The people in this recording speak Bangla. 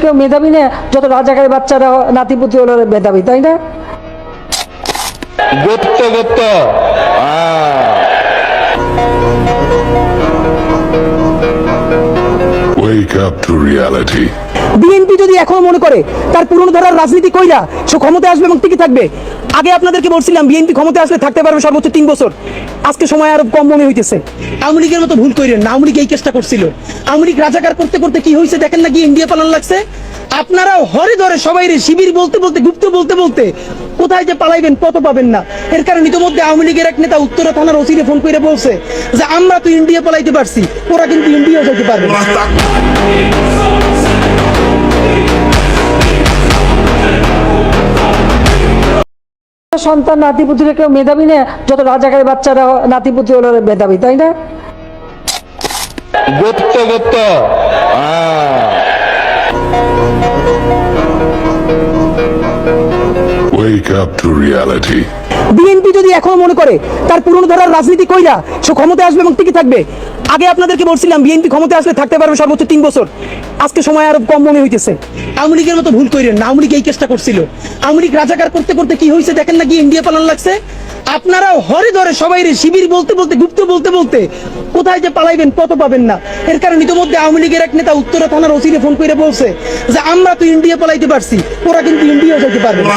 কেউ মেধাবী না, যত রাজাকারের বাচ্চারা নাতিপুতি হলো মেধাবী, তাই না? গুপ্ত গুপ্ত Wake up to reality. BNP যদি এখনো মনে করে তার পুরনো ধারার রাজনীতি কইরা সে ক্ষমতায় আসবে এবং টিকে থাকবে, আগে আপনাদেরকে বলছিলাম বিএনপি ক্ষমতায় আসলে থাকতে পারবে সর্বোচ্চ 3 বছর, আজকে সময় আরো কম মনে হইতেছে। আওয়ামী লীগের মতো ভুল কইরেন না, আওয়ামী লীগ এই চেষ্টা করছিল, আওয়ামী লীগ রাজাকার করতে করতে কি হয়েছে দেখেন না, কি ইন্ডিয়া পালান লাগছে। আপনারাও হরে ধরে সবাই শিবির বলতে বলতে গুপ্ত বলতে বলতে কোথায় যে পালাইবেন পথ পাবেন না। এর কারণে ইতিমধ্যে আওয়ামী লীগের এক নেতা উত্তরা থানার ওসিরে ফোন করে বলছে যে আমরা তো ইন্ডিয়া পালাইতে পারছি, ওরা কিন্তু ইন্ডিয়া যাইতে পারবে না। সন্তান নাতিপুতিরা কেউ মেধাবী না, যত রাজাকারের বাচ্চারা নাতিপুতি হলো মেধাবী, তাই না? গুপ্ত গুপ্ত Wake up to reality. BNP যদি এখনো মনে করে তার পুরনো ধারার রাজনীতি কইরা সে ক্ষমতায় আসবে এবং টিকে থাকবে, আগে আপনাদেরকে বলছিলাম বিএনপি ক্ষমতায় আসলে থাকতে পারবে সর্বোচ্চ 3 বছর, আজকে সময় আরো কম মনে হইতেছে। আওয়ামী লীগের মতো ভুল কইরেন না, আওয়ামী লীগ এই চেষ্টা করছিল, আওয়ামী লীগ রাজাকার করতে করতে কি হয়েছে দেখেন না, কি ইন্ডিয়া পালান লাগছে। আপনারাও হরে ধরে সবাই শিবির বলতে বলতে গুপ্ত বলতে বলতে কোথায় যে পালাইবেন পথ পাবেন না। এর কারণে ইতিমধ্যে আওয়ামী লীগের এক নেতা উত্তরা থানার ওসিরে ফোন করে বলছে যে আমরা তো ইন্ডিয়া পালাইতে পারছি, ওরা কিন্তু ইন্ডিয়া যাইতে পারবে না।